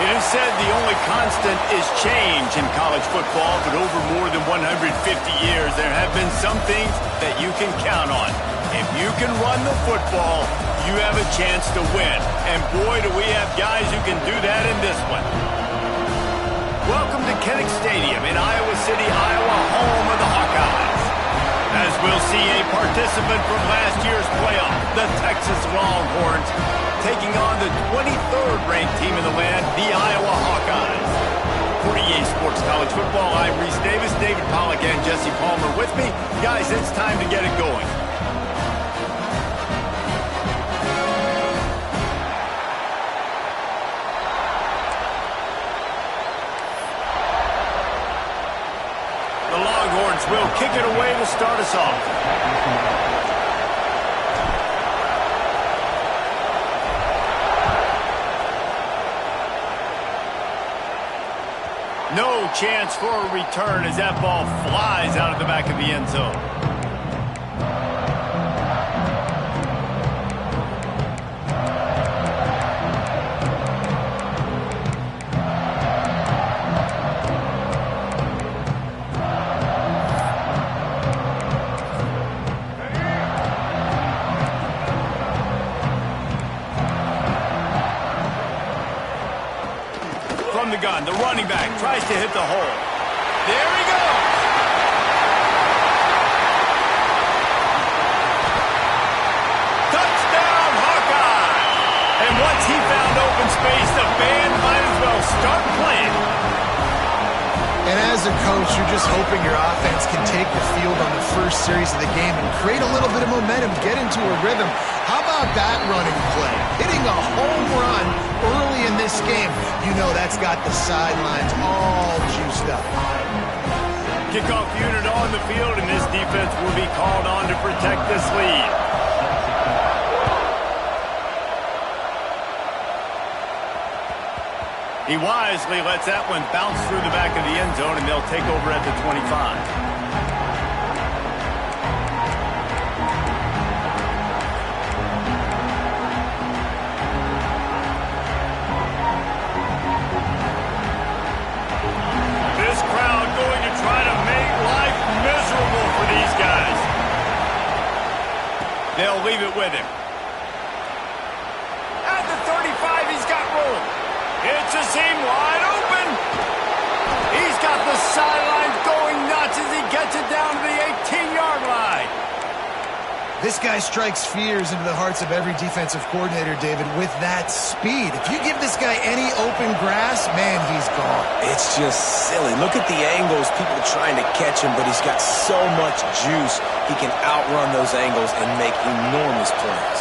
It is said the only constant is change in college football, but over more than 150 years, there have been some things that you can count on. If you can run the football, you have a chance to win. And boy, do we have guys who can do that in this one. Welcome to Kinnick Stadium in Iowa City, Iowa, home of the Hawkeyes. As we'll see a participant from last year's playoff, the Texas Longhorns, taking on the 23rd ranked team in the land, the Iowa Hawkeyes. For EA Sports College Football, I'm Reese Davis, David Pollack, and Jesse Palmer with me. Guys, it's time to get it going. The Longhorns will kick it away to start us off. No chance for a return as that ball flies out of the back of the end zone. From the gun, the running back tries to hit the hole. There he goes! Touchdown, Hawkeye! And once he found open space, the band might as well start playing. And as a coach, you're just hoping your offense can take the field on the first series of the game and create a little bit of momentum, get into a rhythm. How about that running play? Hitting a home run early in this game. You know that's got the sidelines all juiced up. Kickoff unit on the field, and this defense will be called on to protect this lead. He wisely lets that one bounce through the back of the end zone, and they'll take over at the 25. They'll leave it with him. At the 35, he's got room. It's a seam wide open. He's got the sidelines going nuts as he gets it down to the 18-yard line. This guy strikes fears into the hearts of every defensive coordinator, David, with that speed. If you give this guy any open grass, man, he's gone. It's just silly. Look at the angles, people trying to catch him, but he's got so much juice. He can outrun those angles and make enormous plays.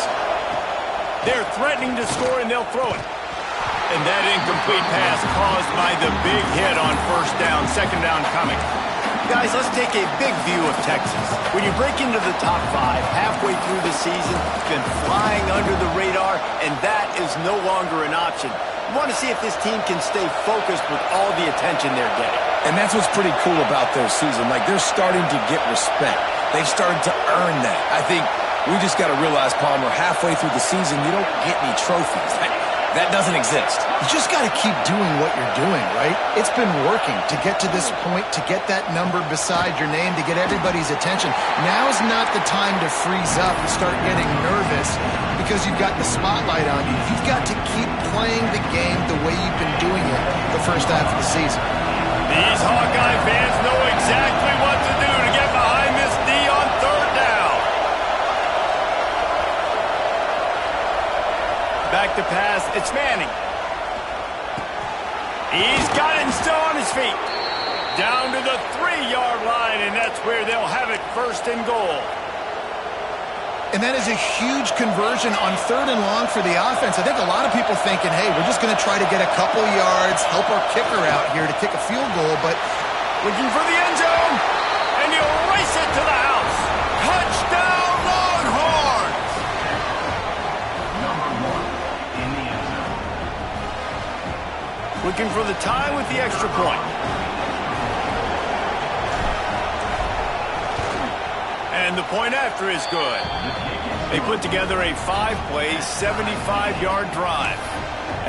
They're threatening to score, and they'll throw it. And that incomplete pass caused by the big hit on first down, second down coming. Guys, let's take a big view of Texas. When you break into the top 5 halfway through the season, you've been flying under the radar, and that is no longer an option. You want to see if this team can stay focused with all the attention they're getting. And that's what's pretty cool about their season. Like, they're starting to get respect. They've started to earn that. I think we just got to realize, Palmer, halfway through the season, you don't get any trophies. That doesn't exist. You just got to keep doing what you're doing, right? It's been working to get to this point, to get that number beside your name, to get everybody's attention. Now's not the time to freeze up and start getting nervous because you've got the spotlight on you. You've got to keep playing the game the way you've been doing it the first half of the season. These Hawkeye fans know exactly what to do to get behind this D on third down. Back to pass, it's Manning. He's got it and still on his feet. Down to the 3-yard line, and that's where they'll have it first and goal. And that is a huge conversion on third and long for the offense. I think a lot of people thinking, hey, we're just going to try to get a couple yards, help our kicker out here to kick a field goal, but looking for the end zone, and he'll race it to the house. Touchdown, Longhorns! Looking for the tie with the extra point. And the point after is good. They put together a 5-play, 75-yard drive.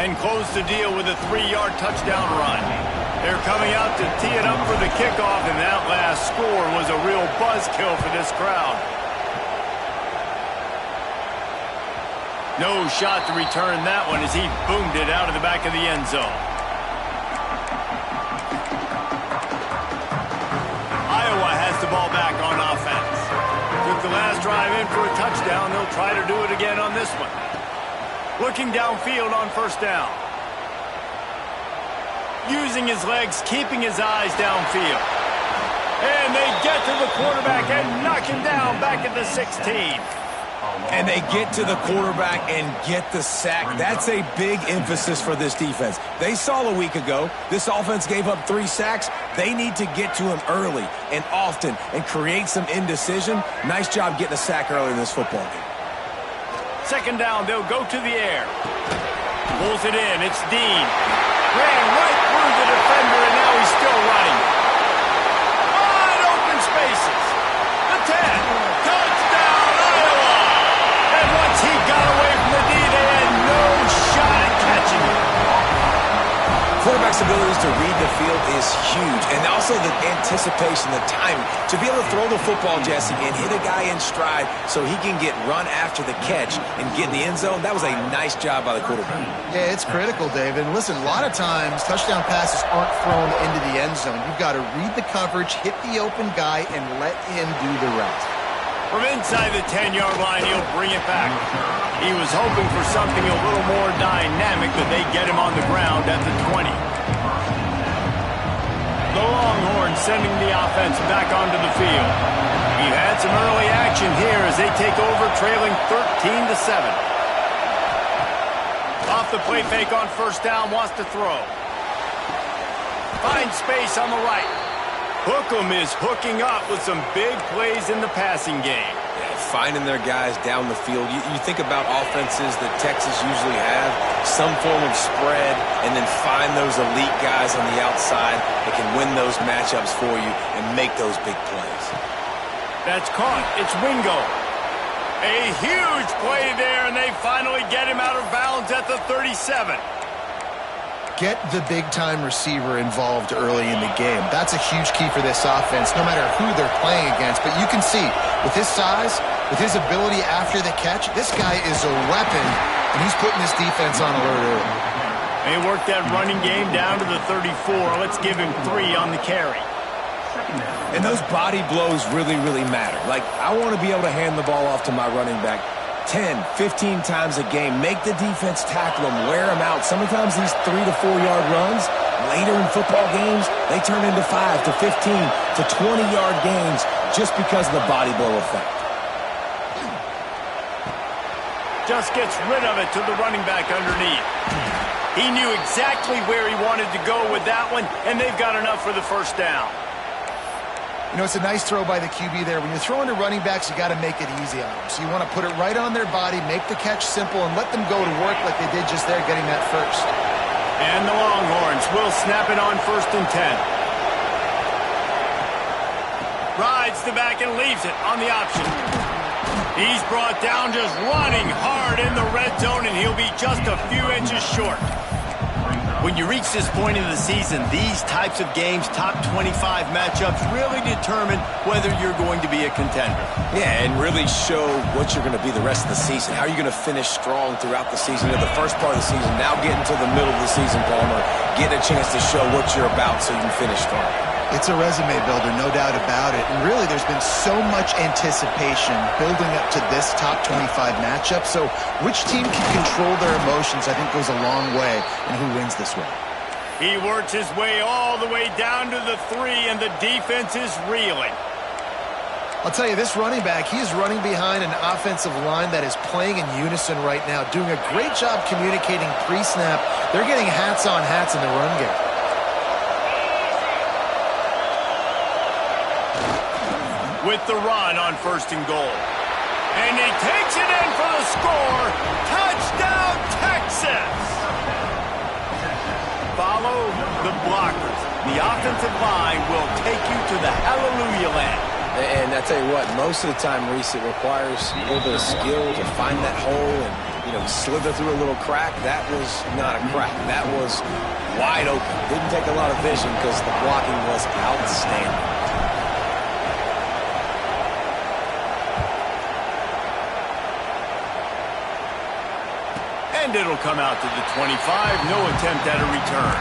and close the deal with a 3-yard touchdown run. They're coming out to tee it up for the kickoff, and that last score was a real buzzkill for this crowd. No shot to return that one as he boomed it out of the back of the end zone. Iowa has the ball back on offense. Took the last drive in for a touchdown. They'll try to do it again on this one. Looking downfield on first down. Using his legs, keeping his eyes downfield. And they get to the quarterback and knock him down back at the 16. And they get to the quarterback and get the sack. That's a big emphasis for this defense. They saw a week ago, this offense gave up 3 sacks. They need to get to him early and often and create some indecision. Nice job getting a sack early in this football game. Second down, they'll go to the air. Pulls it in, it's Dean. Ran right through the defender, and now he's still running. Wide open spaces. The 10. Touchdown, Iowa! And once he got away from the D, they had no shot at catching him. Quarterback's abilities to read the field is huge, and also the anticipation, the timing. To be able to throw the football, Jesse, and hit a guy in stride so he can get run after the catch and get in the end zone, that was a nice job by the quarterback. Yeah, it's critical, David. And listen, a lot of times, touchdown passes aren't thrown into the end zone. You've got to read the coverage, hit the open guy, and let him do the rest. From inside the 10-yard line, he'll bring it back. He was hoping for something a little more dynamic, but they get him on the ground at the 20. The Longhorns sending the offense back onto the field. He had some early action here as they take over, trailing 13-7. Off the play fake on first down, wants to throw. Finds space on the right. Hookem is hooking up with some big plays in the passing game. Yeah, finding their guys down the field. You think about offenses that Texas usually have, some form of spread, and then find those elite guys on the outside that can win those matchups for you and make those big plays. That's caught. It's Wingo. A huge play there, and they finally get him out of bounds at the 37. Get the big-time receiver involved early in the game. That's a huge key for this offense, no matter who they're playing against. But you can see, with his size, with his ability after the catch, this guy is a weapon, and he's putting this defense on alert early. They work that running game down to the 34. Let's give him 3 on the carry. And those body blows really, really matter. Like, I want to be able to hand the ball off to my running back 10, 15 times a game. Make the defense tackle them, wear them out. Sometimes these 3 to 4 yard runs, later in football games, they turn into 5 to 15 to 20 yard games just because of the body blow effect. Just gets rid of it to the running back underneath. He knew exactly where he wanted to go with that one, and they've got enough for the first down. You know, it's a nice throw by the QB there. When you're throwing to running backs, you got to make it easy on them. So you want to put it right on their body, make the catch simple, and let them go to work like they did just there, getting that first. And the Longhorns will snap it on 1st and 10. Rides the back and leaves it on the option. He's brought down just running hard in the red zone, and he'll be just a few inches short. When you reach this point in the season, these types of games, top 25 matchups, really determine whether you're going to be a contender. Yeah, and really show what you're going to be the rest of the season. How are you going to finish strong throughout the season? The first part of the season, now getting to the middle of the season, Palmer, getting a chance to show what you're about so you can finish strong. It's a resume builder, no doubt about it. And really, there's been so much anticipation building up to this top 25 matchup. So which team can control their emotions, I think, goes a long way in who wins this one. He works his way all the way down to the 3, and the defense is reeling. I'll tell you, this running back, he is running behind an offensive line that is playing in unison right now, doing a great job communicating pre-snap. They're getting hats on hats in the run game. With the run on 1st and goal. And he takes it in for the score. Touchdown, Texas! Follow the blockers. The offensive line will take you to the hallelujah land. And I tell you what, most of the time, Reese, it requires a little bit of skill to find that hole and slither through a little crack. That was not a crack. That was wide open. Didn't take a lot of vision because the blocking was outstanding. And it'll come out to the 25. No attempt at a return.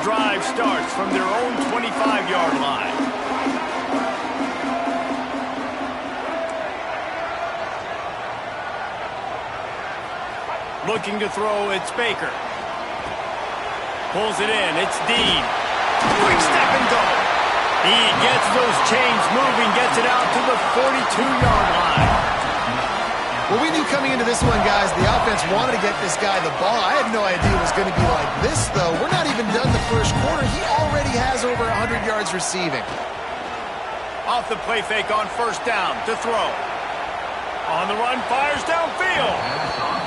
Drive starts from their own 25-yard line. Looking to throw, it's Baker. Pulls it in, it's Dean. Quick step and go. He gets those chains moving, gets it out to the 42-yard line. Well, we knew coming into this one, guys, the offense wanted to get this guy the ball. I had no idea it was going to be like this, though. We're not even done the first quarter. He already has over 100 yards receiving. Off the play fake on first down to throw. On the run, fires downfield.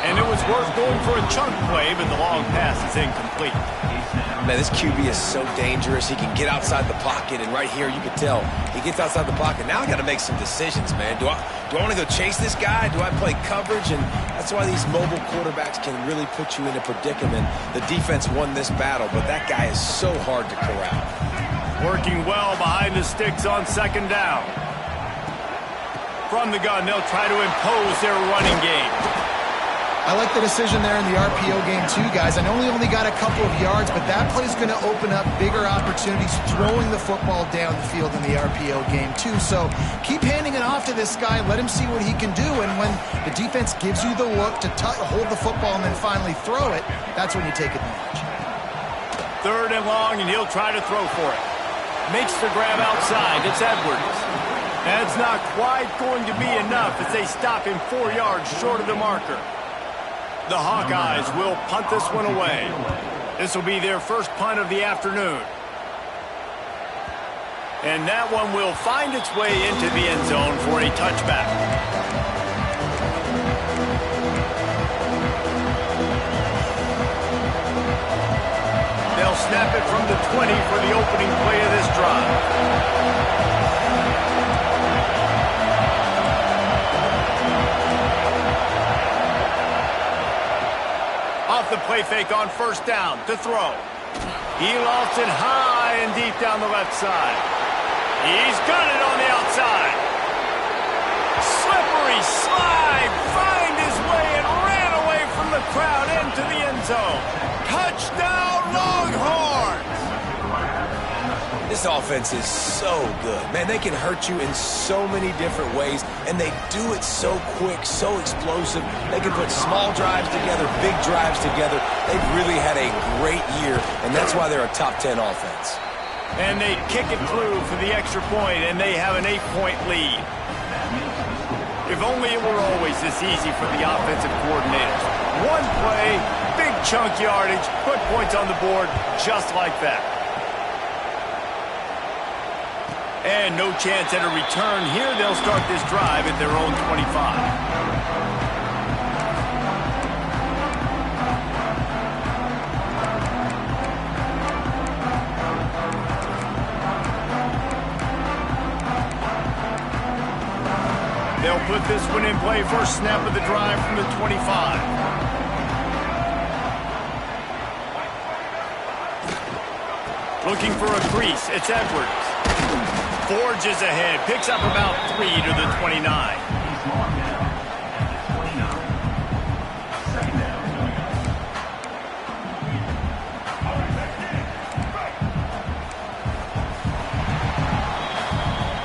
And it was worth going for a chunk play, but the long pass is incomplete. Man, this QB is so dangerous. He can get outside the pocket, and right here you can tell he gets outside the pocket. Now I got to make some decisions, man. Do I want to go chase this guy? Do I play coverage? And that's why these mobile quarterbacks can really put you in a predicament. The defense won this battle, but that guy is so hard to corral. Working well behind the sticks on second down. From the gun, they'll try to impose their running game. I like the decision there in the RPO game too, guys. I know he only got a couple of yards, but that play is going to open up bigger opportunities throwing the football down the field in the RPO game too. So keep handing it off to this guy. Let him see what he can do. And when the defense gives you the look to hold the football and then finally throw it, that's when you take advantage. Third and long, and he'll try to throw for it. Makes the grab outside. It's Edwards. That's not quite going to be enough as they stop him 4 yards short of the marker. The Hawkeyes will punt this one away. This will be their first punt of the afternoon. And that one will find its way into the end zone for a touchback. They'll snap it from the 20 for the opening play of this drive. Off the play fake on first down to throw. He lost it high and deep down the left side. He's got it on the outside. Slippery slide, find his way and ran away from the crowd into the end zone. Touchdown Longhorns! This offense is so good. Man, they can hurt you in so many different ways, and they do it so quick, so explosive. They can put small drives together, big drives together. They've really had a great year, and that's why they're a top 10 offense. And they kick it through for the extra point, and they have an 8-point lead. If only it were always this easy for the offensive coordinators. One play, big chunk yardage, put points on the board just like that. And no chance at a return here. They'll start this drive at their own 25. They'll put this one in play. First snap of the drive from the 25. Looking for a crease. It's Edwards. Forges ahead. Picks up about 3 to the 29.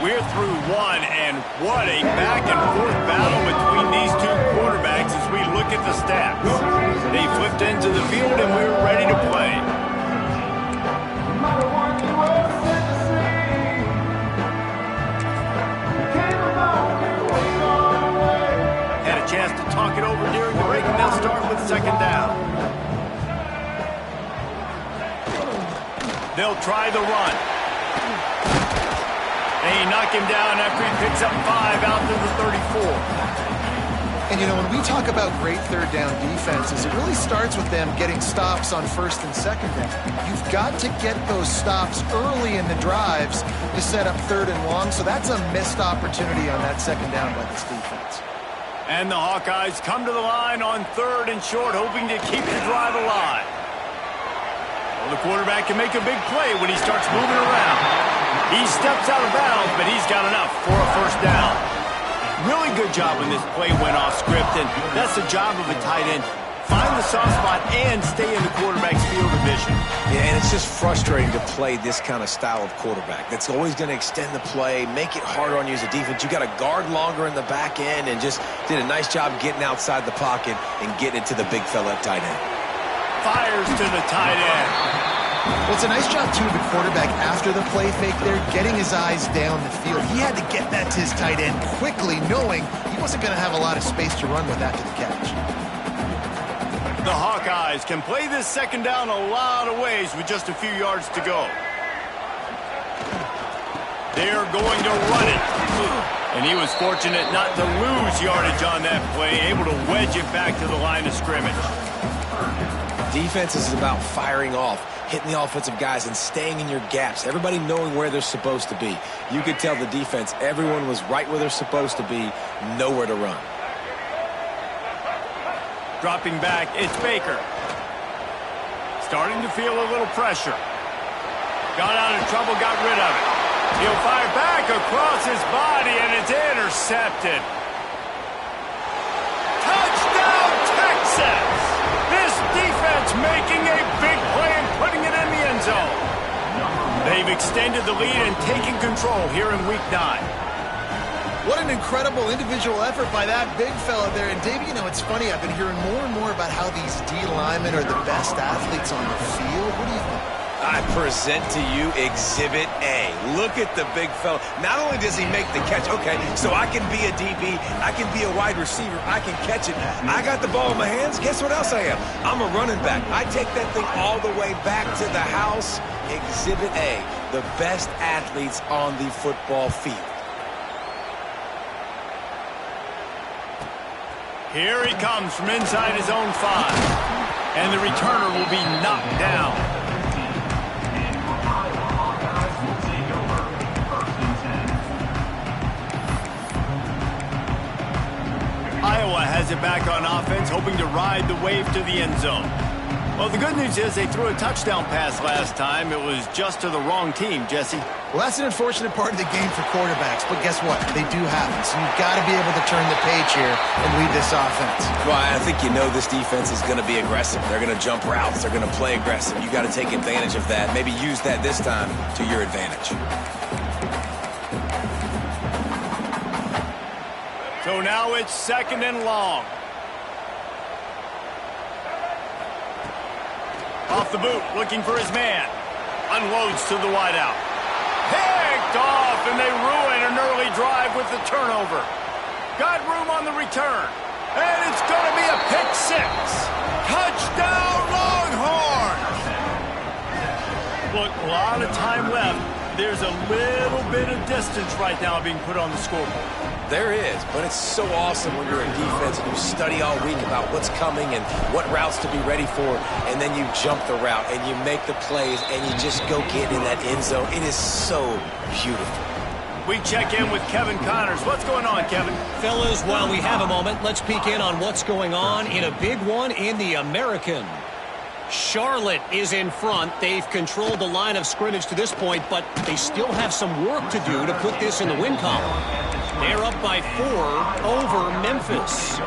We're through one, and what a back-and-forth battle between these two quarterbacks as we look at the stats. They flipped into the field, and we're ready to play. Had a chance to talk it over during the break, and they'll start with second down. They'll try the run. They knock him down after he picks up 5 out to the 34. And, you know, when we talk about great third down defenses, it really starts with them getting stops on first and second down. You've got to get those stops early in the drives to set up third and long, so that's a missed opportunity on that second down by this defense. And the Hawkeyes come to the line on third and short, hoping to keep the drive alive. Well, the quarterback can make a big play when he starts moving around. He steps out of bounds, but he's got enough for a first down. Really good job when this play went off script, and that's the job of a tight end. Find the soft spot and stay in the quarterback's field of vision. Yeah, and it's just frustrating to play this kind of style of quarterback. That's always going to extend the play, make it harder on you as a defense. You got to guard longer in the back end, and just did a nice job getting outside the pocket and getting it to the big fella at tight end. Fires to the tight end. Well, it's a nice job, too, of the quarterback after the play fake there, getting his eyes down the field. He had to get that to his tight end quickly, knowing he wasn't going to have a lot of space to run with after the catch. The Hawkeyes can play this second down a lot of ways with just a few yards to go. They're going to run it. And he was fortunate not to lose yardage on that play, able to wedge it back to the line of scrimmage. Defense is about firing off, hitting the offensive guys, and staying in your gaps. Everybody knowing where they're supposed to be. You could tell the defense, everyone was right where they're supposed to be, nowhere to run. Dropping back, it's Baker. Starting to feel a little pressure. Got out of trouble, got rid of it. He'll fire back across his body, and it's intercepted. Touchdown, Texas! This defense making a big play and putting it in the end zone. They've extended the lead and taken control here in Week 9. What an incredible individual effort by that big fella there. And, Dave, you know, it's funny. I've been hearing more and more about how these D linemen are the best athletes on the field. What do you think? I present to you Exhibit A. Look at the big fella. Not only does he make the catch, okay, so I can be a DB, I can be a wide receiver, I can catch it. I got the ball in my hands. Guess what else I am? I'm a running back. I take that thing all the way back to the house. Exhibit A, the best athletes on the football field. Here he comes from inside his own 5. And the returner will be knocked down. Iowa has it back on offense, hoping to ride the wave to the end zone. Well, the good news is they threw a touchdown pass last time. It was just to the wrong team, Jesse. Well, that's an unfortunate part of the game for quarterbacks, but guess what? They do happen, so you've got to be able to turn the page here and lead this offense. Well, I think you know this defense is going to be aggressive. They're going to jump routes. They're going to play aggressive. You got to take advantage of that. Maybe use that this time to your advantage. So now it's second and long. Off the boot, looking for his man. Unloads to the wideout. Picked off, and they ruin an early drive with the turnover. Got room on the return. And it's going to be a pick 6. Touchdown, Longhorns! Look, a lot of time left. There's a little bit of distance right now being put on the scoreboard. There is, but it's so awesome when you're in defense and you study all week about what's coming and what routes to be ready for, and then you jump the route and you make the plays and you just go get in that end zone. It is so beautiful. We check in with Kevin Connors. What's going on, Kevin? Fellas, while we have a moment, let's peek in on what's going on in a big one in the American. Charlotte is in front. They've controlled the line of scrimmage to this point, but they still have some work to do to put this in the win column. They're up by 4 over Memphis.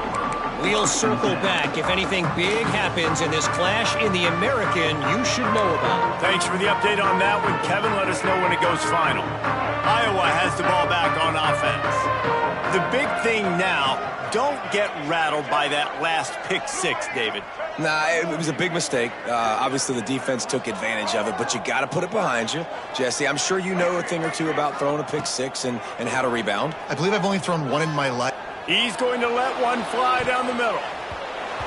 We'll circle back. If anything big happens in this clash in the American, you should know about it. Thanks for the update on that one, Kevin. Let us know when it goes final. Iowa has the ball back on offense. The big thing now, don't get rattled by that last pick 6, David. Nah, it was a big mistake. Obviously, the defense took advantage of it, but you got to put it behind you. Jesse, I'm sure you know a thing or two about throwing a pick 6 and how to rebound. I believe I've only thrown one in my life. He's going to let one fly down the middle.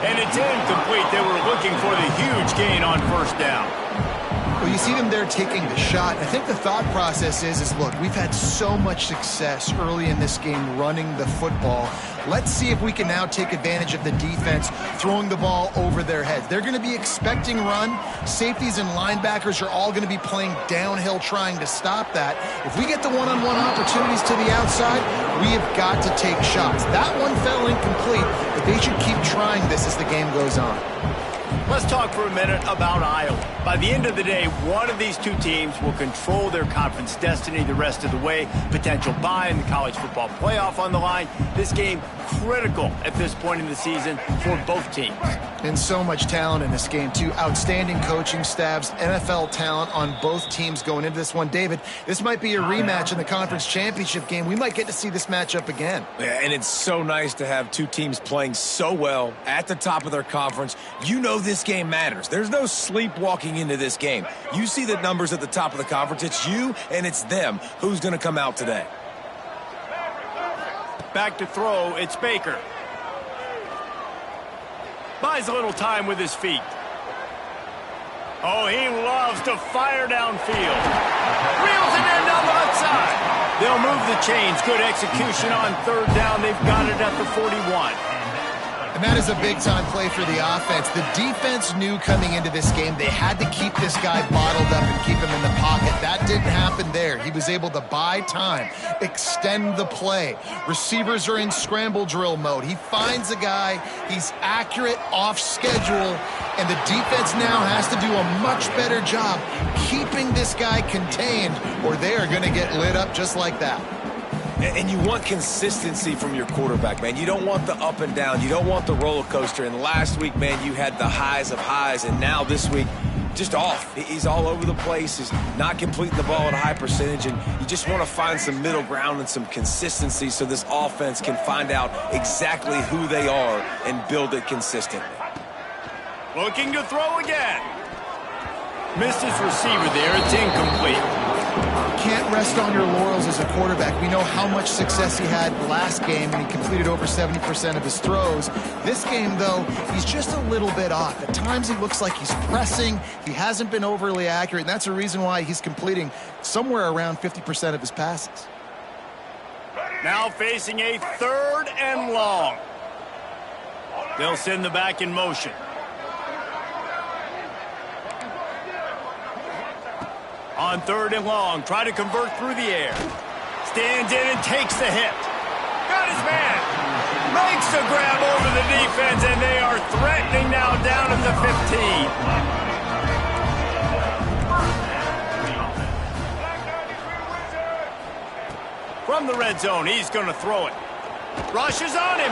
And it's incomplete. They were looking for the huge gain on first down. Well, you see them there taking the shot. I think the thought process is look, we've had so much success early in this game running the football. Let's see if we can now take advantage of the defense throwing the ball over their heads. They're going to be expecting run. Safeties and linebackers are all going to be playing downhill trying to stop that. If we get the one-on-one opportunities to the outside, we have got to take shots. That one fell incomplete, but they should keep trying this as the game goes on. Let's talk for a minute about Iowa. By the end of the day, one of these two teams will control their conference destiny the rest of the way. Potential bye in the college football playoff on the line. This game critical at this point in the season for both teams. And so much talent in this game, too. Outstanding coaching staffs, NFL talent on both teams going into this one. David, this might be a rematch in the conference championship game. We might get to see this matchup again. Yeah, and it's so nice to have two teams playing so well at the top of their conference. You know this game matters. There's no sleepwalking into this game. You see the numbers at the top of the conference. It's you and it's them. Who's going to come out today? Back to throw, it's Baker. Buys a little time with his feet. Oh, he loves to fire downfield. Reels it in down the left side. They'll move the chains. Good execution on third down. They've got it at the 41. And that is a big-time play for the offense. The defense knew coming into this game they had to keep this guy bottled up and keep him in the pocket. That didn't happen there. He was able to buy time, extend the play. Receivers are in scramble drill mode. He finds a guy. He's accurate, off schedule, and the defense now has to do a much better job keeping this guy contained, or they are going to get lit up just like that. And you want consistency from your quarterback, man. You don't want the up and down. You don't want the roller coaster. And last week, man, you had the highs of highs. And now this week, just off. He's all over the place. He's not completing the ball at a high percentage. And you just want to find some middle ground and some consistency so this offense can find out exactly who they are and build it consistently. Looking to throw again. Missed his receiver there. It's incomplete. Can't rest on your laurels as a quarterback. We know how much success he had last game, and he completed over 70% of his throws. This game, though, he's just a little bit off. At times, he looks like he's pressing. He hasn't been overly accurate, and that's a reason why he's completing somewhere around 50% of his passes. Now facing a third and long. They'll send the back in motion. On third and long, try to convert through the air. Stands in and takes the hit. Got his man. Makes the grab over the defense, and they are threatening now down at the 15. From the red zone, he's going to throw it. Rushes on him.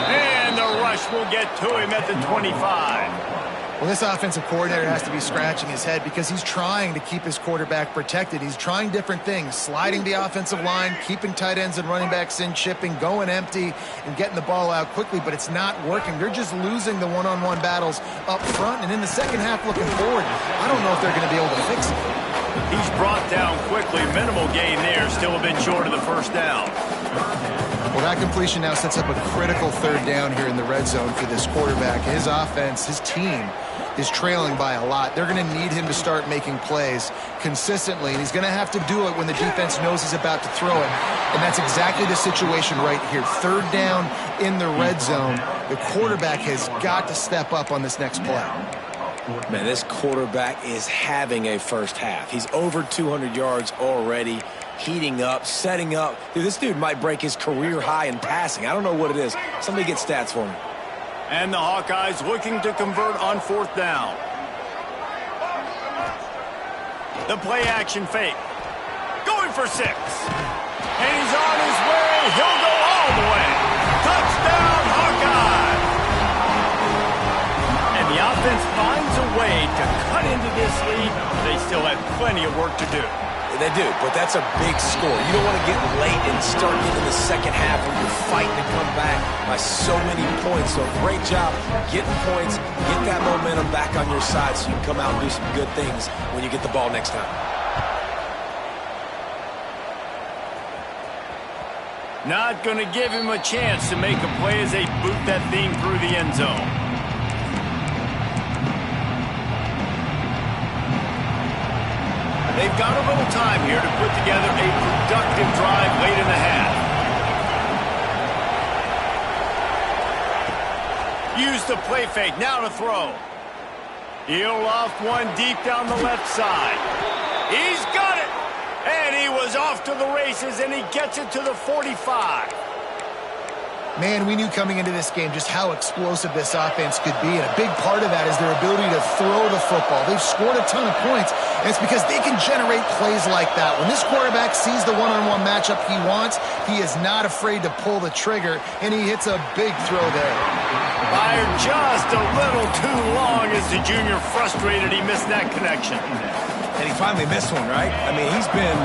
And the rush will get to him at the 25. Well, this offensive coordinator has to be scratching his head because he's trying to keep his quarterback protected. He's trying different things, sliding the offensive line, keeping tight ends and running backs in, chipping, going empty, and getting the ball out quickly, but it's not working. They're just losing the one-on-one battles up front, and in the second half looking forward, I don't know if they're going to be able to fix it. He's brought down quickly. Minimal gain there, still a bit short of the first down. Well, that completion now sets up a critical third down here in the red zone for this quarterback. His offense, his team, is trailing by a lot. They're going to need him to start making plays consistently, and he's going to have to do it when the defense knows he's about to throw it. And that's exactly the situation right here. Third down in the red zone. The quarterback has got to step up on this next play. Man, this quarterback is having a first half. He's over 200 yards already, heating up, setting up. Dude, this dude might break his career high in passing. I don't know what it is. Somebody get stats for me. And the Hawkeyes looking to convert on fourth down. The play action fake. Going for 6. And he's on his way. He'll go all the way. Touchdown, Hawkeye. And the offense finds a way to cut into this lead. They still have plenty of work to do. They do, but that's a big score. You don't want to get late and start getting the second half when you're fighting to come back by so many points. So great job getting points, get that momentum back on your side so you can come out and do some good things when you get the ball next time. Not going to give him a chance to make a play as they boot that thing through the end zone. They've got a little time here to put together a productive drive late in the half. Use the play fake, now to throw. He'll loft one deep down the left side. He's got it! And he was off to the races, and he gets it to the 45. Man, we knew coming into this game just how explosive this offense could be, and a big part of that is their ability to throw the football. They've scored a ton of points, and it's because they can generate plays like that. When this quarterback sees the one-on-one matchup he wants, he is not afraid to pull the trigger, and he hits a big throw there. Fired just a little too long as the junior frustrated he missed that connection. And he finally missed one, right? I mean, he's been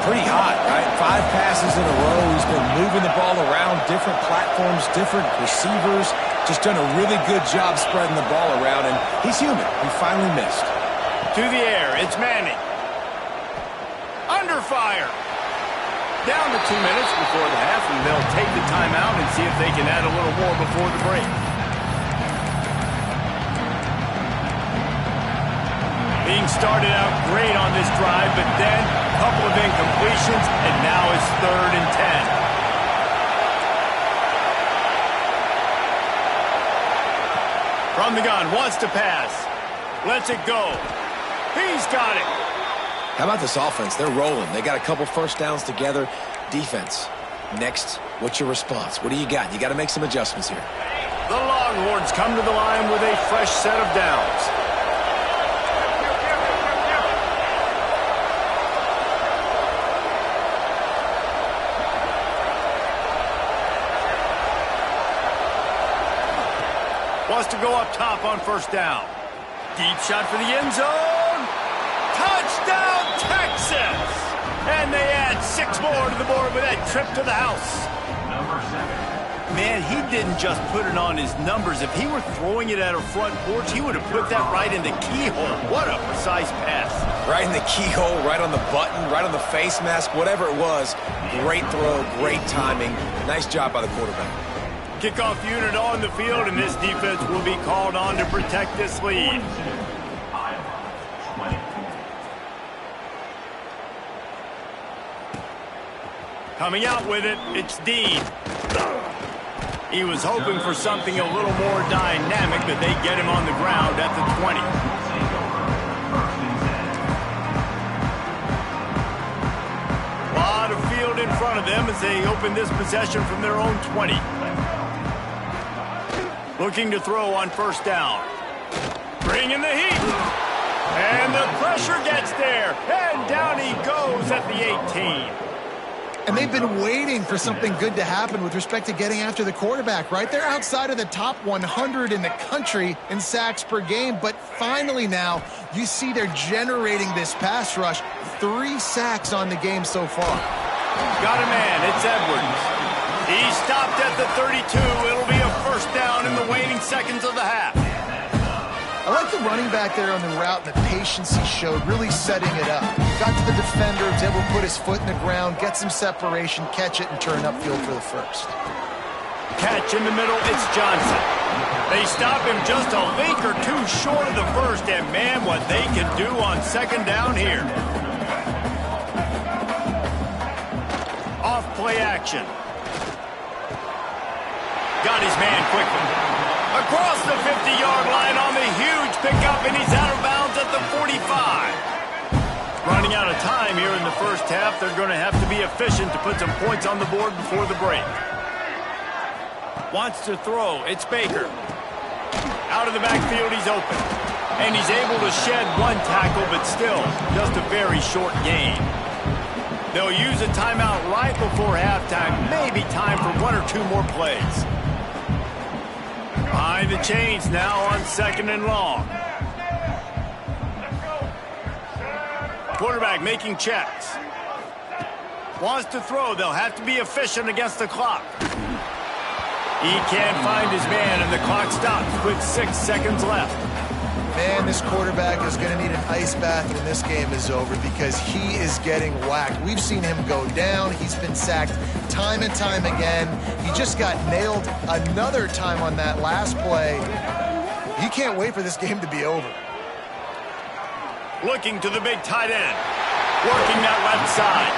pretty hot, right? 5 passes in a row. He's been moving the ball around, different platforms, different receivers. Just done a really good job spreading the ball around, and he's human. He finally missed. To the air, it's Manning. Under fire. Down to 2 minutes before the half, and they'll take the timeout and see if they can add a little more before the break. Being started out great on this drive, but then a couple of incompletions, and now it's 3rd and 10. From the gun, wants to pass. Lets it go. He's got it. How about this offense? They're rolling. They got a couple first downs together. Defense. Next, what's your response? What do you got? You got to make some adjustments here. The Longhorns come to the line with a fresh set of downs. Wants to go up top on first down. Deep shot for the end zone. Touchdown, Texas! And they add 6 more to the board with that trip to the house. Man, he didn't just put it on his numbers. If he were throwing it at a front porch, he would have put that right in the keyhole. What a precise pass. Right in the keyhole, right on the button, right on the face mask, whatever it was. Great throw, great timing. Nice job by the quarterback. Kickoff unit on the field, and this defense will be called on to protect this lead. Coming out with it, it's Dean. He was hoping for something a little more dynamic, but they get him on the ground at the 20. A lot of field in front of them as they open this possession from their own 20. Looking to throw on first down. Bringing the heat. And the pressure gets there. And down he goes at the 18. And they've been waiting for something good to happen with respect to getting after the quarterback, right? They're outside of the top 100 in the country in sacks per game, but finally now you see they're generating this pass rush. 3 sacks on the game so far. Got a man, it's Edwards. He stopped at the 32. It'll be a first down in the waning seconds of the half. I like the running back there on the route and the patience he showed, really setting it up. Got to the defender, was able to put his foot in the ground, get some separation, catch it, and turn upfield for the first. Catch in the middle, it's Johnson. They stop him just a link or two short of the first, and man, what they can do on second down here. Off play action. Got his man quickly. Across the 50-yard line on the huge pickup, and he's out of bounds at the 45. Running out of time here in the first half. They're going to have to be efficient to put some points on the board before the break. Wants to throw. It's Baker. Out of the backfield, he's open. And he's able to shed 1 tackle, but still just a very short gain. They'll use a timeout right before halftime. Maybe time for 1 or 2 more plays. Behind the chains now on 2nd and long. Quarterback making checks. Wants to throw. They'll have to be efficient against the clock. He can't find his man, and the clock stops with 6 seconds left. Man, this quarterback is going to need an ice bath when this game is over because he is getting whacked. We've seen him go down. He's been sacked time and time again. He just got nailed another time on that last play. He can't wait for this game to be over. Looking to the big tight end. Working that left side.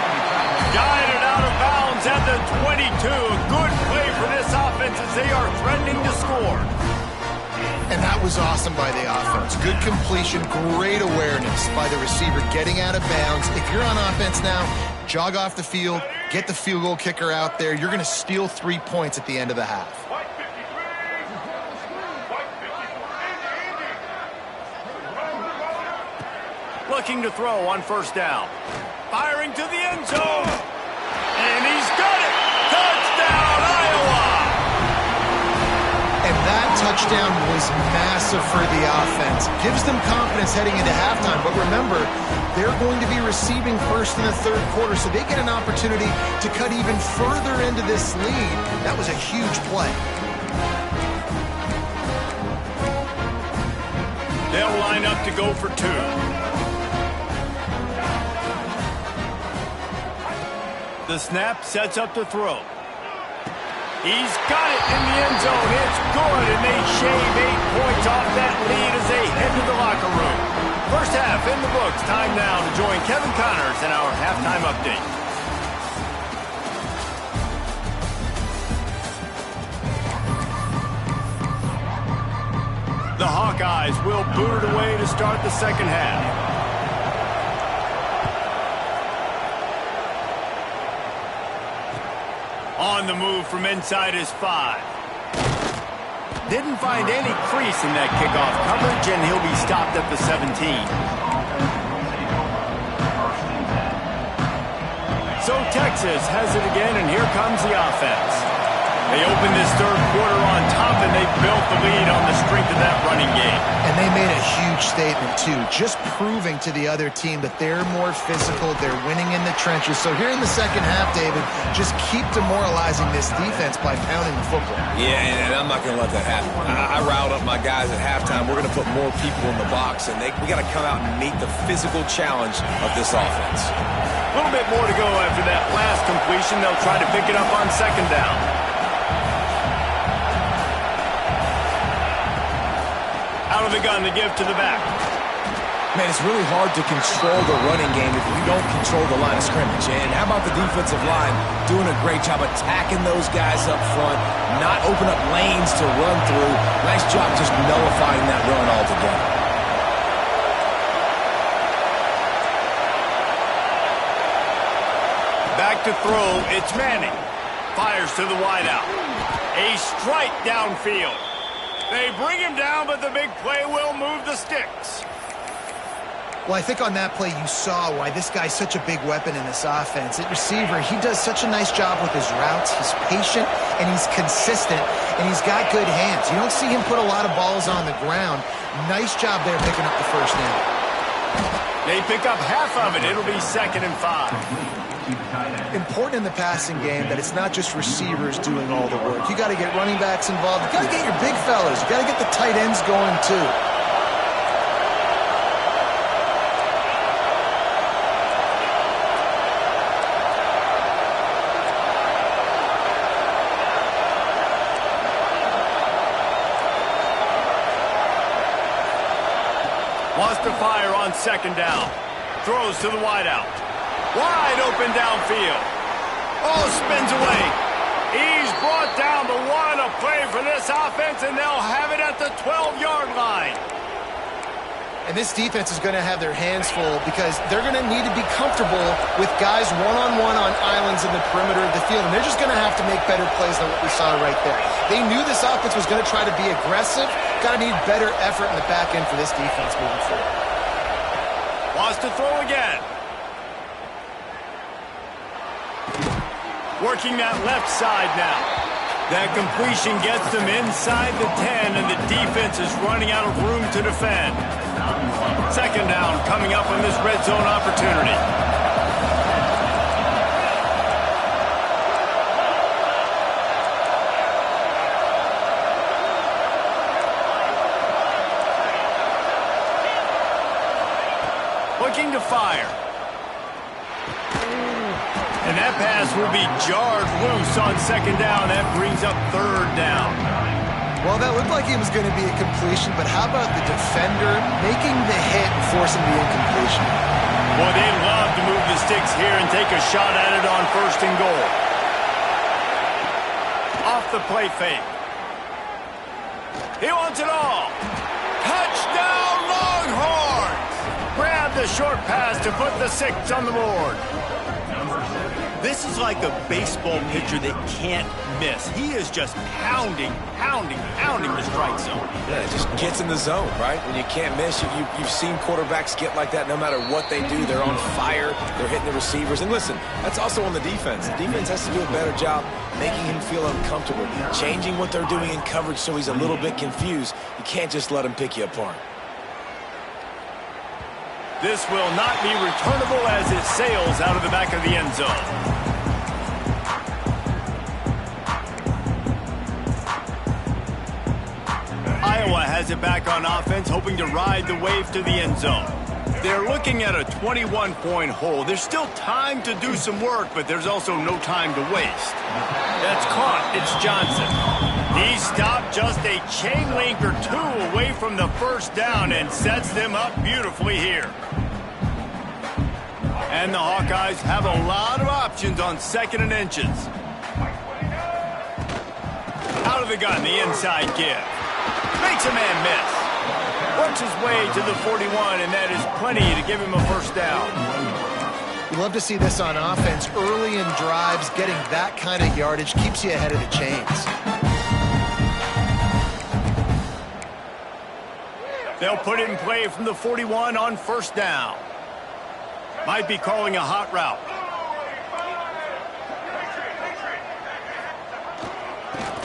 Guided out of bounds at the 22. Good play for this offense as they are threatening to score. And that was awesome by the offense. Good completion, great awareness by the receiver getting out of bounds. If you're on offense now, jog off the field, get the field goal kicker out there. You're going to steal 3 points at the end of the half. Looking to throw on first down. Firing to the end zone. And he's got it. Touchdown, Iowa. And that touchdown was massive for the offense. Gives them confidence heading into halftime. But remember, they're going to be receiving first in the third quarter, so they get an opportunity to cut even further into this lead. That was a huge play. They'll line up to go for two. The snap sets up to throw. He's got it in the end zone. It's good, and they shave 8 points off that lead as they head to the locker room. First half in the books. Time now to join Kevin Connors in our halftime update. The Hawkeyes will boot it away to start the second half. On the move from inside his 5. Didn't find any crease in that kickoff coverage, and he'll be stopped at the 17. So Texas has it again, and here comes the offense. They open this third quarter on top, and they built the lead on the strength of that running game. And they made a huge statement, too, just proving to the other team that they're more physical, they're winning in the trenches. So here in the second half, David, just keep demoralizing this defense by pounding the football. Yeah, and I'm not going to let that happen. I riled up my guys at halftime. We're going to put more people in the box, and we got to come out and meet the physical challenge of this offense. A little bit more to go after that last completion. They'll try to pick it up on second down. Out of the gun to give to the back. Man, it's really hard to control the running game if you don't control the line of scrimmage. And how about the defensive line doing a great job attacking those guys up front, not open up lanes to run through. Nice job just nullifying that run altogether. Back to throw, it's Manning. Fires to the wideout. A strike downfield. They bring him down, but the big play will move the sticks. Well, I think on that play you saw why this guy's such a big weapon in this offense. At receiver, he does such a nice job with his routes. He's patient, and he's consistent, and he's got good hands. You don't see him put a lot of balls on the ground. Nice job there picking up the first down. They pick up half of it. It'll be 2nd and 5. Important in the passing game that it's not just receivers doing all the work. You got to get running backs involved. You got to get your big fellas. You got to get the tight ends going too. Wants to fire on second down. Throws to the wideout. Wide open downfield. Oh, spins away. He's brought down, but what a play for this offense, and they'll have it at the 12-yard line. And this defense is going to have their hands full because they're going to need to be comfortable with guys one-on-one on islands in the perimeter of the field, and they're just going to have to make better plays than what we saw right there. They knew this offense was going to try to be aggressive. Got to need better effort in the back end for this defense moving forward. Wants to throw again. Working that left side now. That completion gets them inside the 10, and the defense is running out of room to defend. Second down coming up on this red zone opportunity. Looking to fire. And that pass will be jarred loose on second down. That brings up third down. Well, that looked like it was going to be a completion, but how about the defender making the hit and forcing the incompletion? Boy, they love to move the sticks here and take a shot at it on 1st and goal. Off the play fake. He wants it all. Touchdown, Longhorns! Grab the short pass to put the 6 on the board. This is like a baseball pitcher that can't miss. He is just pounding the strike zone. Yeah, it just gets in the zone, right? When you can't miss, you've seen quarterbacks get like that no matter what they do. They're on fire. They're hitting the receivers. And listen, that's also on the defense. The defense has to do a better job making him feel uncomfortable, changing what they're doing in coverage so he's a little bit confused. You can't just let him pick you apart. This will not be returnable as it sails out of the back of the end zone. Iowa has it back on offense, hoping to ride the wave to the end zone. They're looking at a 21-point hole. There's still time to do some work, but there's also no time to waste. That's caught. It's Johnson. He stopped just a chain link or 2 away from the 1st down and sets them up beautifully here. And the Hawkeyes have a lot of options on 2nd and inches. Out of the gun, the inside give. Makes a man miss. Works his way to the 41, and that is plenty to give him a 1st down. You love to see this on offense. Early in drives, getting that kind of yardage keeps you ahead of the chains. They'll put it in play from the 41 on 1st down. Might be calling a hot route.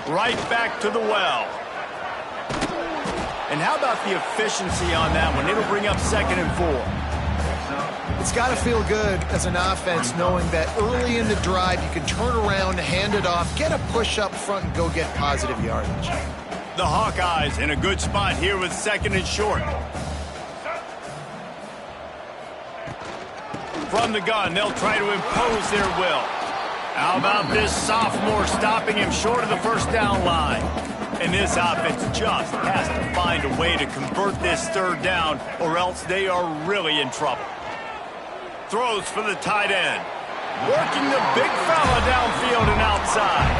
Right back to the well. And how about the efficiency on that one? It'll bring up 2nd and 4. It's got to feel good as an offense knowing that early in the drive you can turn around, hand it off, get a push up front, and go get positive yardage. The Hawkeyes in a good spot here with 2nd and short. From the gun, they'll try to impose their will. How about this sophomore stopping him short of the 1st down line? And this offense just has to find a way to convert this 3rd down, or else they are really in trouble. Throws for the tight end. Working the big fella downfield and outside.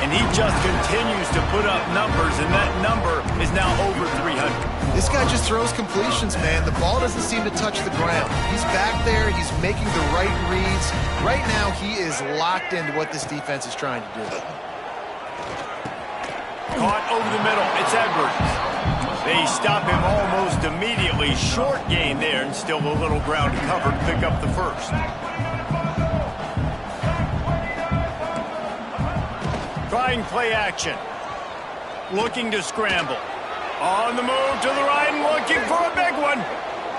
And he just continues to put up numbers, and that number is now over 300. This guy just throws completions, man. The ball doesn't seem to touch the ground. He's back there. He's making the right reads. Right now, he is locked into what this defense is trying to do. Caught over the middle. It's Edwards. They stop him almost immediately. Short gain there, and still a little ground to cover to pick up the 1st. Trying play action. Looking to scramble. On the move to the right and looking for a big one.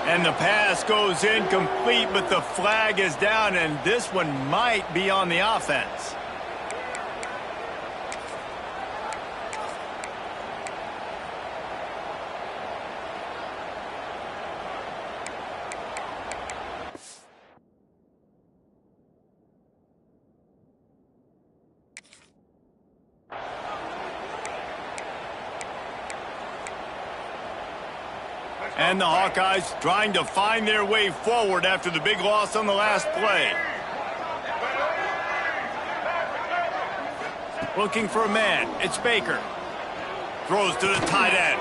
And the pass goes incomplete, but the flag is down, and this one might be on the offense. And the Hawkeyes trying to find their way forward after the big loss on the last play. Looking for a man. It's Baker. Throws to the tight end.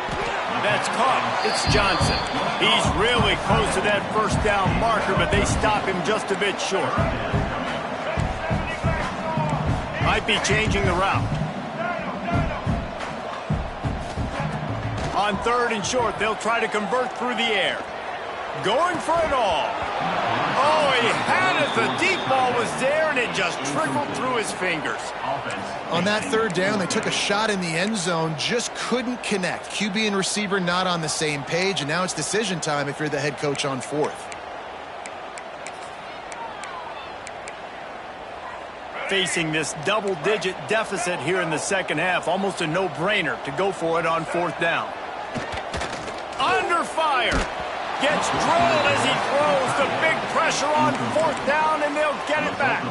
That's caught. It's Johnson. He's really close to that 1st down marker, but they stop him just a bit short. Might be changing the route. On 3rd and short, they'll try to convert through the air. Going for it all. Oh, he had it. The deep ball was there, and it just trickled through his fingers. On that 3rd down, they took a shot in the end zone, just couldn't connect. QB and receiver not on the same page, and now it's decision time if you're the head coach on 4th. Facing this double-digit deficit here in the 2nd half, almost a no-brainer to go for it on 4th down. Under fire. Gets drilled as he throws the big pressure on 4th down, and they'll get it back.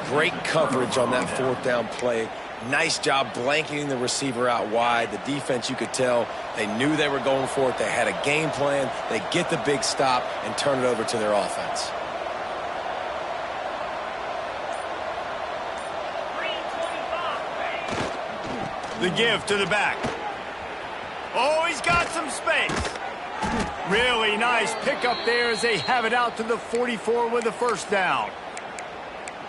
Great coverage on that 4th down play. Nice job blanketing the receiver out wide. The defense, you could tell, they knew they were going for it. They had a game plan. They get the big stop and turn it over to their offense. The give to the back. Oh, he's got some space. Really nice pickup there as they have it out to the 44 with a first down.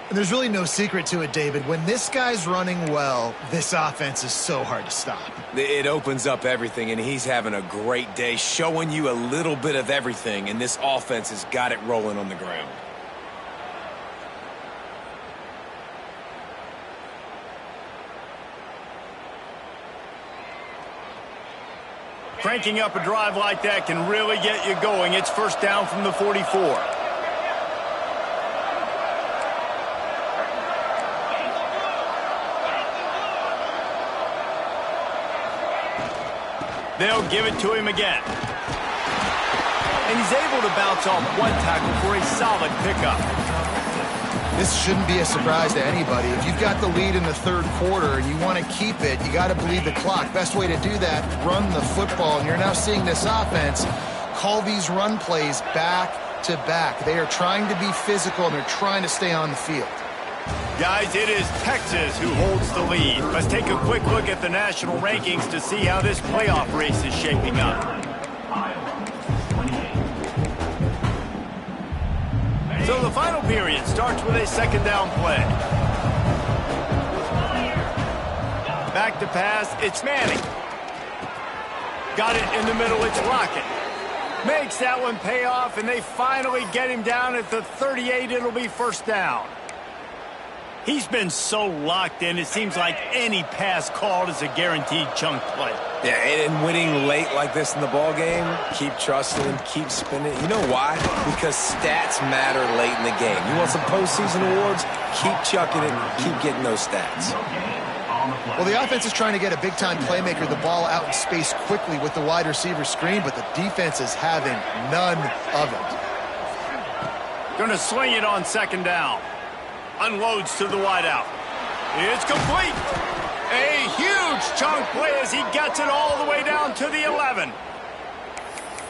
And there's really no secret to it, David. When this guy's running well, this offense is so hard to stop. It opens up everything, and he's having a great day, showing you a little bit of everything, and this offense has got it rolling on the ground. Cranking up a drive like that can really get you going. It's first down from the 44. They'll give it to him again. And he's able to bounce off one tackle for a solid pickup. This shouldn't be a surprise to anybody. If you've got the lead in the third quarter and you want to keep it, you got to bleed the clock. Best way to do that, run the football. And you're now seeing this offense call these run plays back to back. They are trying to be physical, and they're trying to stay on the field. Guys, it is Texas who holds the lead. Let's take a quick look at the national rankings to see how this playoff race is shaping up. So the final period starts with a second down play. Back to pass, it's Manning. Got it in the middle, it's Rocket. Makes that one pay off, and they finally get him down at the 38. It'll be first down. He's been so locked in, it seems like any pass called is a guaranteed chunk play. Yeah, and winning late like this in the ball game, keep trusting him, keep spinning. You know why? Because stats matter late in the game. You want some postseason awards? Keep chucking it, keep getting those stats. Well, the offense is trying to get a big-time playmaker the ball out in space quickly with the wide receiver screen, but the defense is having none of it. Going to swing it on second down. Unloads to the wideout. It's complete. A huge chunk play as he gets it all the way down to the 11.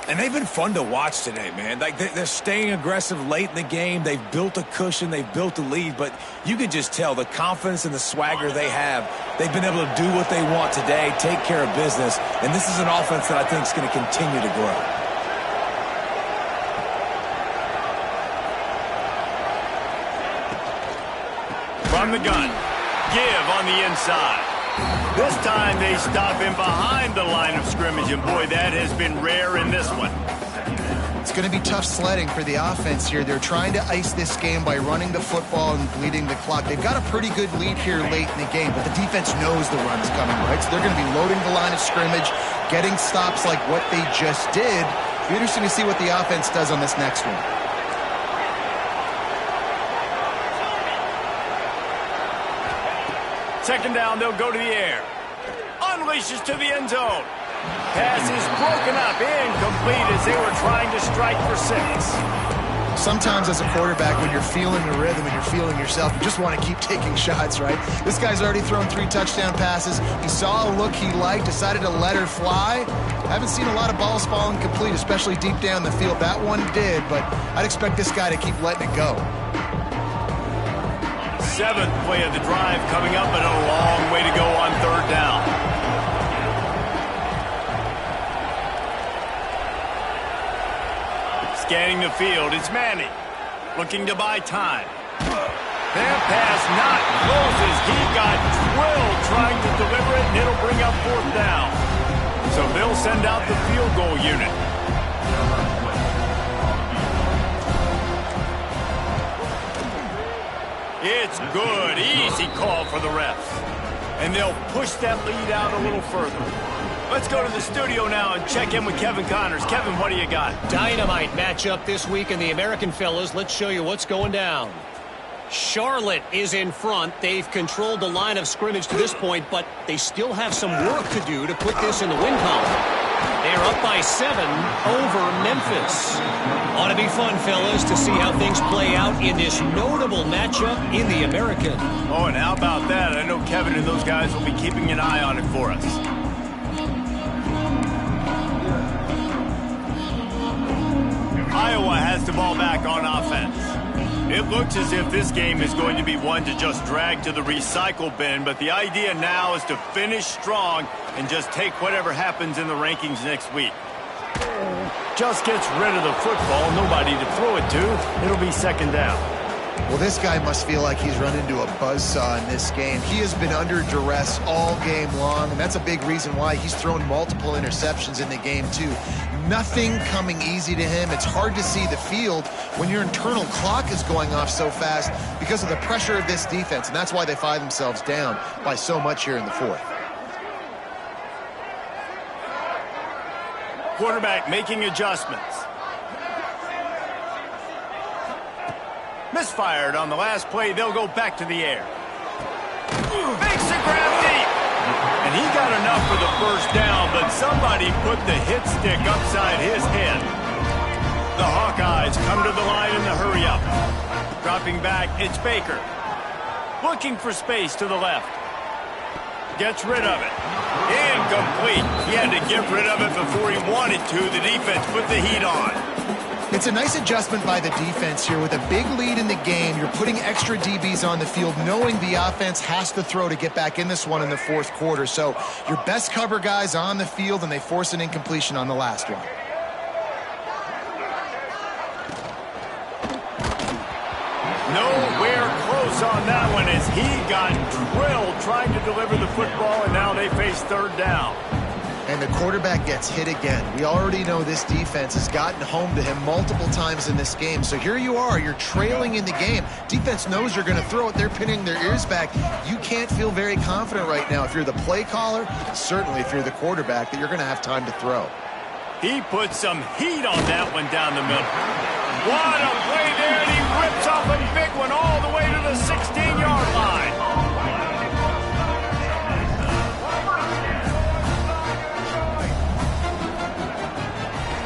And they've been fun to watch today, man. Like they're staying aggressive late in the game. They've built a cushion. They've built a lead. But you can just tell the confidence and the swagger they have. They've been able to do what they want today, take care of business. And this is an offense that I think is going to continue to grow. From the gun, give on the inside. This time they stop him behind the line of scrimmage, and boy, that has been rare in this one. It's going to be tough sledding for the offense here. They're trying to ice this game by running the football and bleeding the clock. They've got a pretty good lead here late in the game, but the defense knows the run's coming, right? So they're going to be loading the line of scrimmage, getting stops like what they just did. It'll be interesting to see what the offense does on this next one. Second down, they'll go to the air. Unleashes to the end zone. Pass is broken up, incomplete as they were trying to strike for 6. Sometimes as a quarterback, when you're feeling the rhythm and you're feeling yourself, you just want to keep taking shots, right? This guy's already thrown 3 touchdown passes. He saw a look he liked, decided to let her fly. Haven't seen a lot of balls falling complete, especially deep down the field. That one did, but I'd expect this guy to keep letting it go. 7th play of the drive coming up, and a long way to go on third down. Scanning the field, it's Manning. Looking to buy time. That pass not closes. He got drilled trying to deliver it, and it'll bring up fourth down. So they'll send out the field goal unit. It's good. Easy call for the refs. And they'll push that lead out a little further. Let's go to the studio now and check in with Kevin Connors. Kevin, what do you got? Dynamite matchup this week in the American, fellas. Let's show you what's going down. Charlotte is in front. They've controlled the line of scrimmage to this point, but they still have some work to do to put this in the win column. They're up by 7 over Memphis. Ought to be fun, fellas, to see how things play out in this notable matchup in the American. Oh, and how about that? I know Kevin and those guys will be keeping an eye on it for us. Iowa has the ball back on offense. It looks as if this game is going to be one to just drag to the recycle bin, but the idea now is to finish strong and just take whatever happens in the rankings next week. Just gets rid of the football, nobody to throw it to. It'll be second down. Well, this guy must feel like he's run into a buzzsaw in this game. He has been under duress all game long, and that's a big reason why he's thrown multiple interceptions in the game, too. Nothing coming easy to him. It's hard to see the field when your internal clock is going off so fast because of the pressure of this defense, and that's why they find themselves down by so much here in the fourth. Quarterback making adjustments. Misfired on the last play. They'll go back to the air. Makes the grab deep. And he got enough for the first down, but somebody put the hit stick upside his head. The Hawkeyes come to the line in the hurry up. Dropping back, it's Baker. Looking for space to the left. Gets rid of it. Incomplete. He had to get rid of it before he wanted to. The defense put the heat on. It's a nice adjustment by the defense here. With a big lead in the game, you're putting extra DBs on the field, knowing the offense has to throw to get back in this one in the fourth quarter. So your best cover guys on the field, and they force an incompletion on the last one. Nowhere close on that one as he got drilled trying to deliver the football, and now they face third down. And the quarterback gets hit again. We already know this defense has gotten home to him multiple times in this game. So here you are, you're trailing in the game. Defense knows you're going to throw it. They're pinning their ears back. You can't feel very confident right now if you're the play caller, certainly if you're the quarterback, that you're going to have time to throw. He put some heat on that one down the middle. What a play there, and he rips off a big one all the way to the 16-yard line.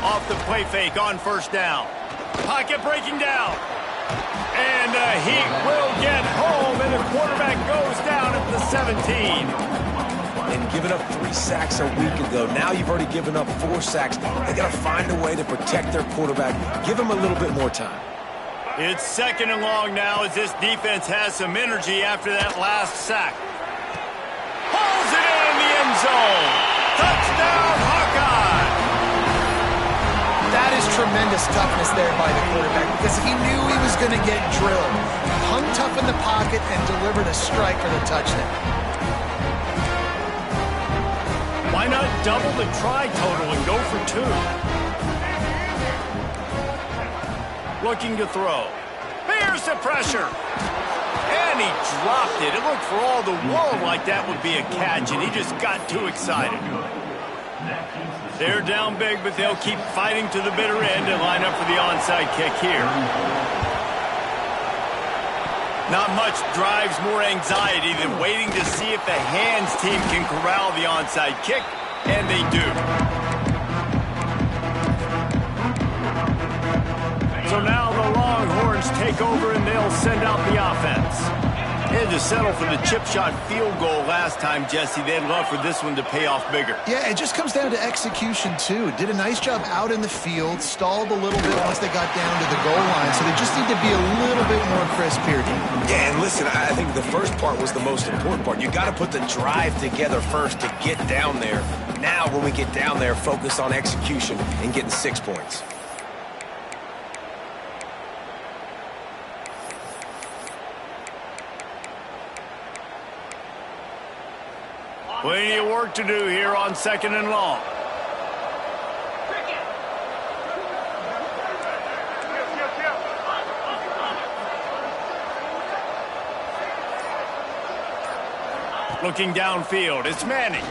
Off the play fake on first down. Pocket breaking down. And he will get home, and the quarterback goes down at the 17. And giving up 3 sacks a week ago. Now you've already given up 4 sacks. They got to find a way to protect their quarterback. Give him a little bit more time. It's second and long now as this defense has some energy after that last sack. Pulls it in the end zone. Touchdown, Hawkeye. That is tremendous toughness there by the quarterback because he knew he was going to get drilled. Hung tough in the pocket and delivered a strike for the touchdown. Why not double the try total and go for 2? Looking to throw. Here's the pressure. And he dropped it. It looked for all the world like that would be a catch, and he just got too excited. They're down big, but they'll keep fighting to the bitter end and line up for the onside kick here. Not much drives more anxiety than waiting to see if the hands team can corral the onside kick, and they do. So now the Longhorns take over, and they'll send out the offense. They had to settle for the chip shot field goal last time, Jesse. They'd love for this one to pay off bigger. Yeah, it just comes down to execution, too. Did a nice job out in the field, stalled a little bit once they got down to the goal line, so they just need to be a little bit more crisp here, Dean. Yeah, and listen, I think the first part was the most important part. You got to put the drive together first to get down there. Now, when we get down there, focus on execution and getting 6 points. Plenty of work to do here on second and long. Looking downfield, it's Manning.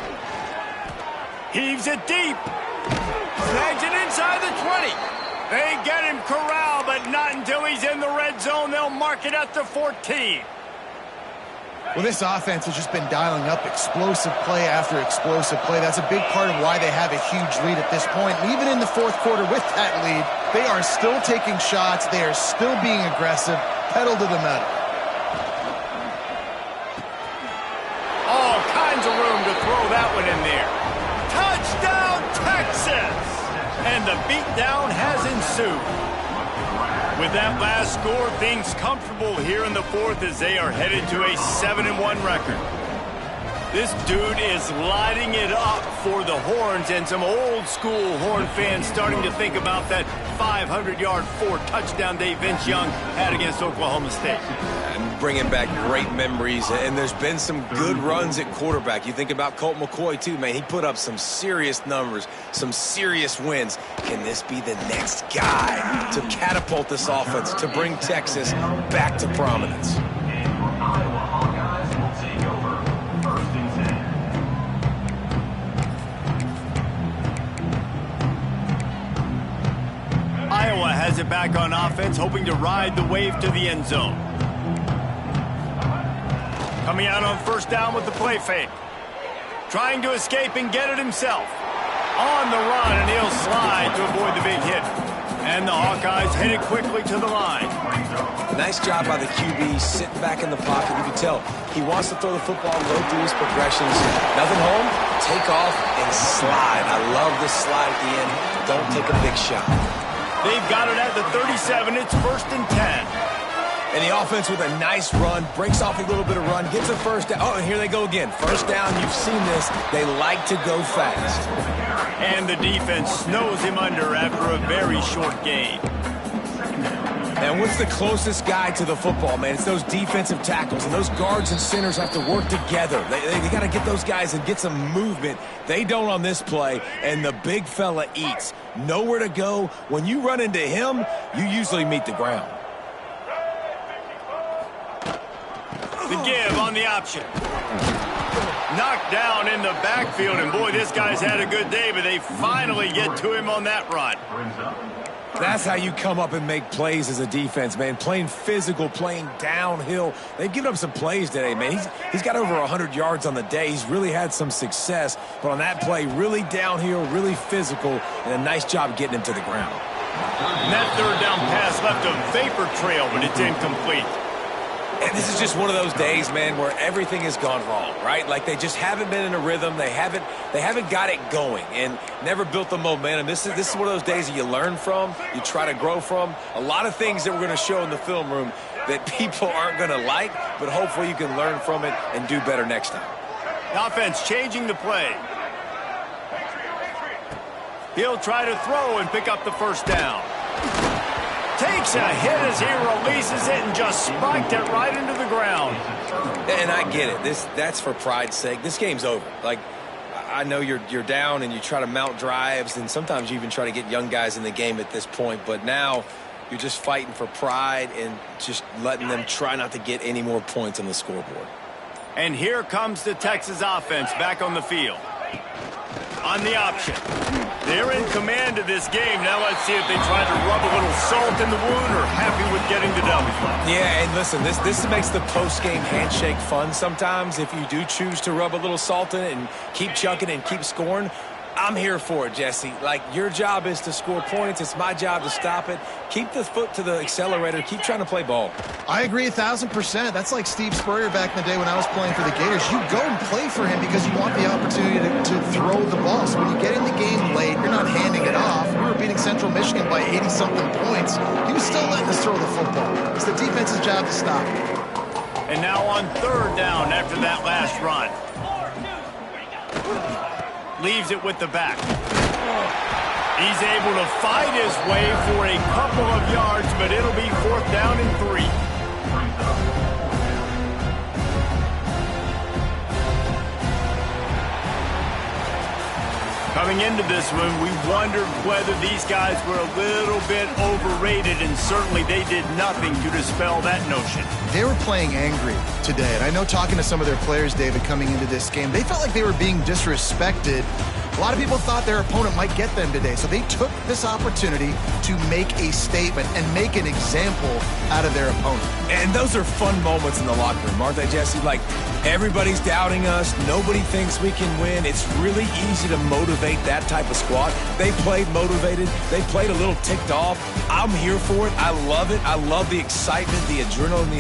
Heaves it deep. Snags it inside the 20. They get him corralled, but not until he's in the red zone. They'll mark it at the 14. Well, this offense has just been dialing up explosive play after explosive play. That's a big part of why they have a huge lead at this point. And even in the fourth quarter with that lead, They are still taking shots. They are still being aggressive. Pedal to the metal. All kinds of room to throw that one in there. Touchdown, Texas! And the beatdown has ensued. With that last score, things comfortable here in the fourth as they are headed to a 7-1 record. This dude is lighting it up for the Horns, and some old-school Horn fans starting to think about that 500-yard, 4-touchdown day Vince Young had against Oklahoma State. And bringing back great memories, and there's been some good runs at quarterback. You think about Colt McCoy, too, man. He put up some serious numbers, some serious wins. Can this be the next guy to catapult this offense, to bring Texas back to prominence? Iowa has it back on offense, hoping to ride the wave to the end zone. Coming out on first down with the play fake. Trying to escape and get it himself. On the run, and he'll slide to avoid the big hit. And the Hawkeyes headed quickly to the line. Nice job by the QB, sitting back in the pocket. You can tell he wants to throw the football, go through his progressions. Nothing home, take off, and slide. I love this slide at the end. Don't take a big shot. They've got it at the 37. It's 1st and 10. And the offense with a nice run, breaks off a little bit of run, gets a first down. Oh, and here they go again. First down, you've seen this. They like to go fast. And the defense snows him under after a very short gain. And what's the closest guy to the football, man? It's those defensive tackles, and those guards and centers have to work together. They got to get those guys and get some movement. They don't on this play, and the big fella eats. Nowhere to go. When you run into him, you usually meet the ground. The give on the option. Knocked down in the backfield, and boy, this guy's had a good day, but they finally get to him on that run. That's how you come up and make plays as a defense, man. Playing physical, playing downhill. They've given up some plays today, man. He's got over 100 yards on the day. He's really had some success. But on that play, really downhill, really physical, and a nice job getting him to the ground. And that third down pass left a vapor trail, but it's incomplete. And this is just one of those days, man, where everything has gone wrong, right? Like they just haven't been in a rhythm. They haven't got it going and never built the momentum. This is one of those days that you learn from, you try to grow from. A lot of things that we're going to show in the film room that people aren't going to like, but hopefully you can learn from it and do better next time. The offense changing the play. He'll try to throw and pick up the first down. Takes a hit as he releases it and just spiked it right into the ground. And I get it. That's for pride's sake. This game's over. Like, I know you're down and you try to mount drives, and sometimes you even try to get young guys in the game at this point. But now you're just fighting for pride and just letting them try not to get any more points on the scoreboard. And here comes the Texas offense back on the field. On the option. They're in command of this game. Now let's see if they try to rub a little salt in the wound or happy with getting the W. Yeah, and listen, this makes the post-game handshake fun sometimes if you do choose to rub a little salt in it and keep chucking and keep scoring. I'm here for it, Jesse. Like, your job is to score points. It's my job to stop it. Keep the foot to the accelerator. Keep trying to play ball. I agree 1,000%. That's like Steve Spurrier back in the day when I was playing for the Gators. You go and play for him because you want the opportunity to throw the ball. So when you get in the game late, you're not handing it off. We were beating Central Michigan by 80-something points. He was still letting us throw the football. It's the defense's job to stop it. And now on third down after that last run. Leaves it with the back. He's able to fight his way for a couple of yards, but it'll be 4th down and 3. Coming into this one, we wondered whether these guys were a little bit overrated, and certainly they did nothing to dispel that notion. They were playing angry today, and I know talking to some of their players, David, coming into this game, they felt like they were being disrespected A lot of people thought their opponent might get them today, so they took this opportunity to make a statement and make an example out of their opponent. And those are fun moments in the locker room, aren't they, Jesse? Like, everybody's doubting us. Nobody thinks we can win. It's really easy to motivate that type of squad. They played motivated. They played a little ticked off. I'm here for it. I love it. I love the excitement, the adrenaline, the